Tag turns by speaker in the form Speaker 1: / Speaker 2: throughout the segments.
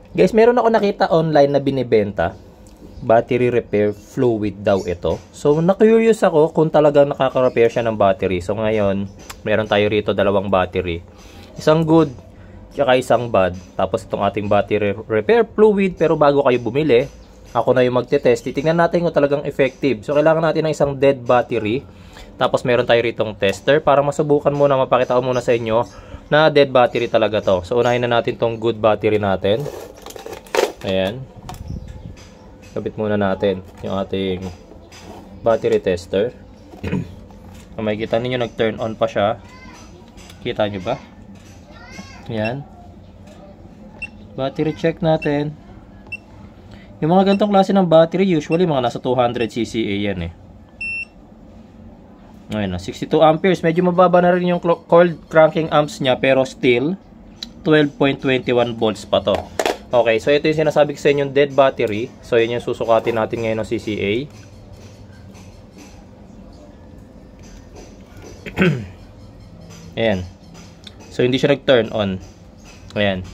Speaker 1: Guys, meron ako nakita online na binibenta. Battery repair fluid daw ito. So, na-curious ako kung talagang nakaka-repair siya ng battery. So, ngayon, meron tayo rito dalawang battery. Isang good, tsaka isang bad. Tapos, itong ating battery repair fluid. Pero bago kayo bumili, ako na yung magte-test. Titingnan natin kung talagang effective. So, kailangan natin ng isang dead battery. Tapos, meron tayo ritong tester. Para masubukan muna, mapakita ko muna sa inyo na dead battery talaga to. So, unahin na natin tong good battery natin. Ayan. Kabit muna natin yung ating battery tester. Makikita ninyo nag-turn on pa siya. Kita nyo ba? Ayan. Battery check natin. Yung mga ganitong klase ng battery, usually mga nasa 200 cca yan eh. Ayan na, 62 amperes. Medyo mababa na rin yung cold cranking amps niya, pero still 12.21 volts pa to. Okay, so ito yung sinasabi ko sa inyo, dead battery. So yun yung susukatin natin ngayon ng CCA. Ayan. So hindi siya nag-turn on. Ayan.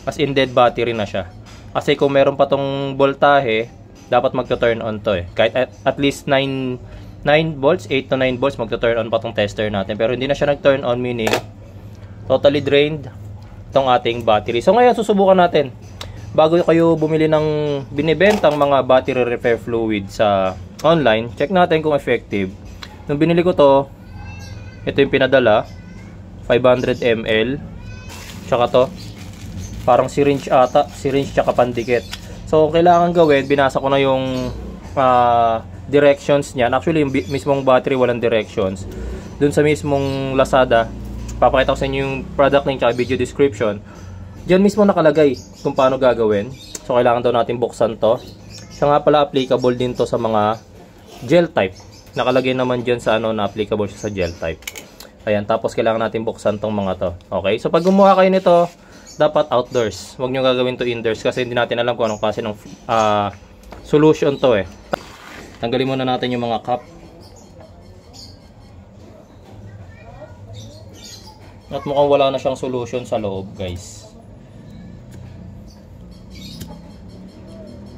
Speaker 1: As in dead battery na siya. Kasi kung meron pa tong voltahe, dapat magta-turn on to eh. Kahit at least 9 volts, 8 to 9 volts, magta-turn on pa tong tester natin. Pero hindi na siya nag-turn on, meaning totally drained itong ating battery. So ngayon susubukan natin. Bago kayo bumili ng binibentang mga battery repair fluid sa online, check natin kung effective. Nung binili ko to, ito yung pinadala, 500 ml. Tsaka to, parang syringe ata, syringe tsaka pandikit. So kailangan gawin, binasa ko na yung directions niya. Actually yung mismong battery walang directions. Dun sa mismong Lazada, papakita ko sa inyo yung product link tsaka video description. Diyan mismo nakalagay kung paano gagawin. So kailangan daw natin buksan to. Siya nga pala applicable din to sa mga gel type. Nakalagay naman diyan sa ano na applicable siya sa gel type. Ayan, tapos kailangan natin buksan tong mga to. Okay, so pag gumawa kayo nito, dapat outdoors. Huwag nyo gagawin to indoors kasi hindi natin alam kung anong klase ng solution to eh. Tanggalin muna natin yung mga cup. At mukhang wala na siyang solution sa loob, guys.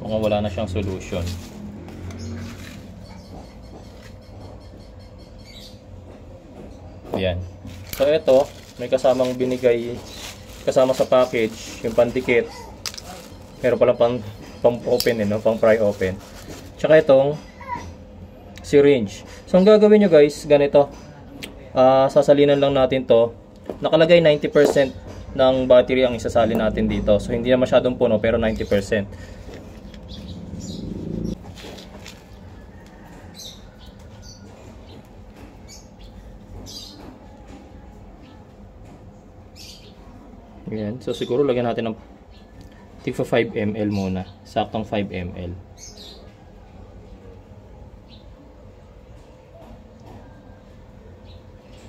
Speaker 1: Mukhang wala na siyang solution. Ayan. So ito, may kasamang binigay, kasama sa package, yung pandikit. Meron pala pang open eh, no? Pang pry open. Tsaka itong syringe. So ang gagawin nyo guys, ganito. Sasalinan lang natin to. Nakalagay 90% ng battery ang isasalin natin dito. So hindi na masyadong puno pero 90%. Ayan. So siguro lagyan natin ng tigpa 5 ml muna. Saktong 5 ml.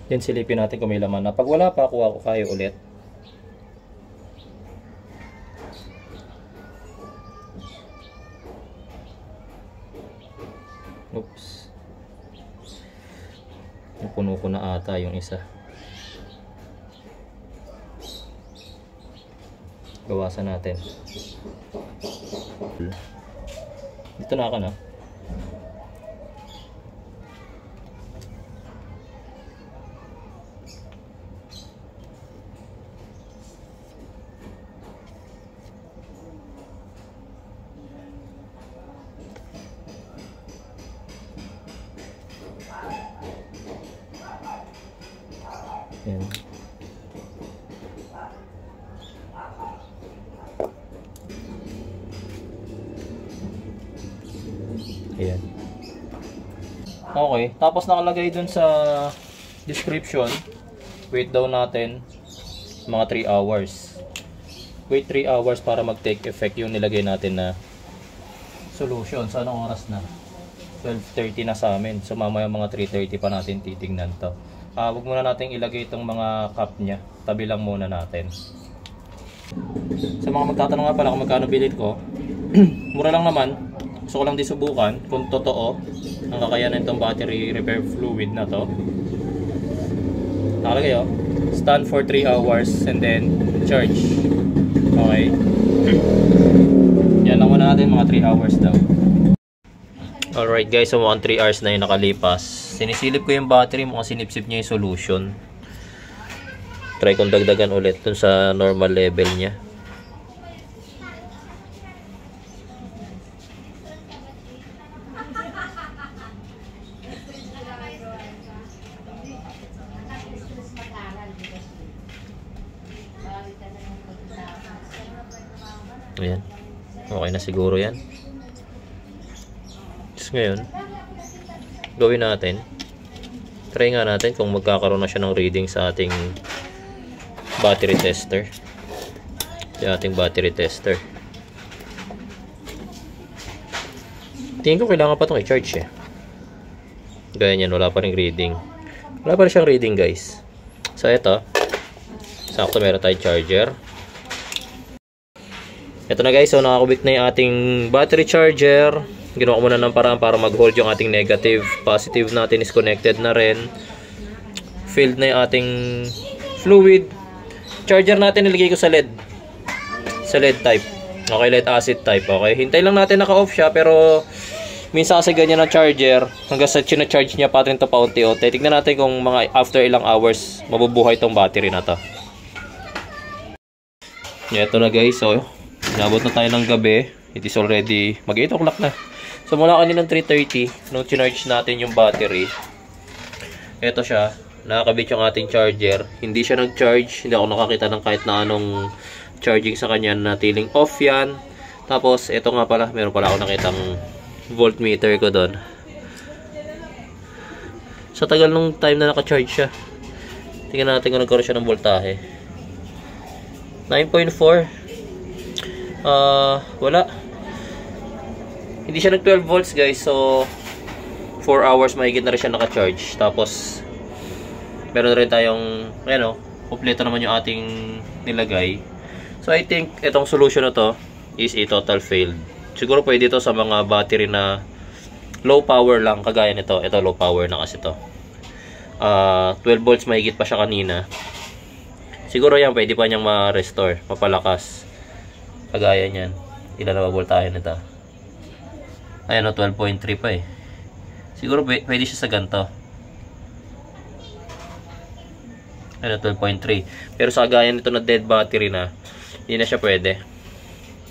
Speaker 1: Then silipin natin kung may laman na. Pag wala pa, kuha ko kayo ulit. Oops. Napuno ko na ata yung isa. Gawasan natin. Dito na ako na. Ayan. Ayan. Okay, tapos nakalagay dun sa description, wait daw natin mga 3 hours. Wait 3 hours para mag-take effect yung nilagay natin na solution. So anong oras na? 12:30 na sa amin. So mamaya mga 3:30 pa natin titingnan to. Huwag muna natin ilagay itong mga cup nya. Tabi lang muna natin. Sa mga magtatanong nga pala kung magkano bilit ko, mura lang naman. Gusto ko lang din subukan kung totoo ang kakayanan itong battery repair fluid na to. Nakalagay oh, stand for 3 hours and then charge. Okay. natin mga 3 hours daw. Alright guys, so mukhang 3 hours na yung nakalipas. Sinisilip ko yung battery, mukhang sinipsip niya yung solution. Try kong dagdagan ulit dun sa normal level niya. Ayan. Okay na siguro yan. Tapos ngayon, gawin natin. Try nga natin kung magkakaroon na siya ng reading sa ating battery tester. Sa ating battery tester. Tingin ko kailangan pa itong i-charge eh. Gaya niyan, wala pa rin reading. Wala pa rin siyang reading guys. So ito, sakto meron tayong charger. Ito na guys, so nakakubik na yung ating battery charger. Ginawa ko muna ng paraan para mag-hold yung ating negative. Positive natin is connected na rin. Filled na yung ating fluid. Charger natin nilagay ko sa LED. Sa LED type. Okay, LED acid type. Okay, hintay lang natin naka-off siya. Pero minsan kasi ganyan ang charger. Hanggang sa charge niya pa rin ito paunti-unti. Tignan natin kung mga after ilang hours mabubuhay itong battery na to. Ito na guys, so inabot na tayo ng gabi. It is already mag 8 o'clock na. So mula kaninang 3:30 nung charge natin yung battery. Ito siya, nakakabit yung ating charger. Hindi siya nag-charge, hindi ako nakakita ng kahit na anong charging sa kanya, natiling off yan. Tapos ito nga pala, meron pala ako nakitang voltmeter ko doon. Sa tagal nung time na naka-charge siya, tingnan natin kung nagkaroon siya ng voltahe. 9.4. Wala. Hindi siya nag 12 volts guys. So 4 hours mahigit na rin siya naka-charge. Tapos meron rin tayong kompleto naman yung ating nilagay. So I think itong solution na to is a total failed. Siguro pwede ito sa mga battery na low power lang, kagaya nito. Ito low power na kasi ito. 12 volts mahigit pa siya kanina. Siguro yan pwede pa niyang ma-restore, mapalakas. Kagaya niyan. Ilan na voltahe nito? Ayan o, 12.3 pa eh. Siguro pwede siya sa ganito. Ayan o, 12.3. Pero sa kagaya nito na dead battery na, hindi na siya pwede.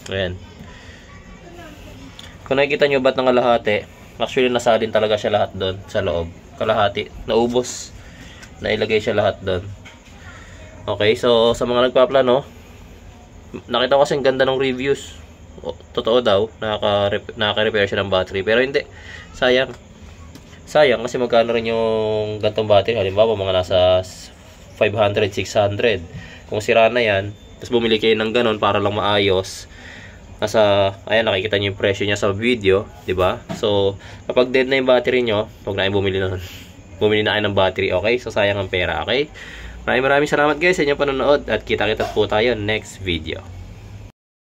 Speaker 1: Ayan. Kung nakikita nyo ba't nangalahati, actually nasalin talaga siya lahat doon sa loob. Kalahati. Naubos. Nailagay siya lahat doon. Okay, so sa mga nagpaplano, nakita ko kasi ang ganda ng reviews. Totoo daw, nakaka-repair siya ng battery. Pero hindi, sayang. Sayang kasi magkano rin yung gantong battery. Halimbawa, mga nasa 500, 600. Kung sira na yan, tapos bumili kayo ng ganon para lang maayos. Ayan, nakikita nyo yung presyo niya sa video, diba? So, kapag dead na yung battery nyo, huwag na kayo bumili nun. Bumili na kayo ng battery, okay? So, sayang ang pera, okay? Maraming salamat guys sa inyong panonood at kita-kita po tayo next video.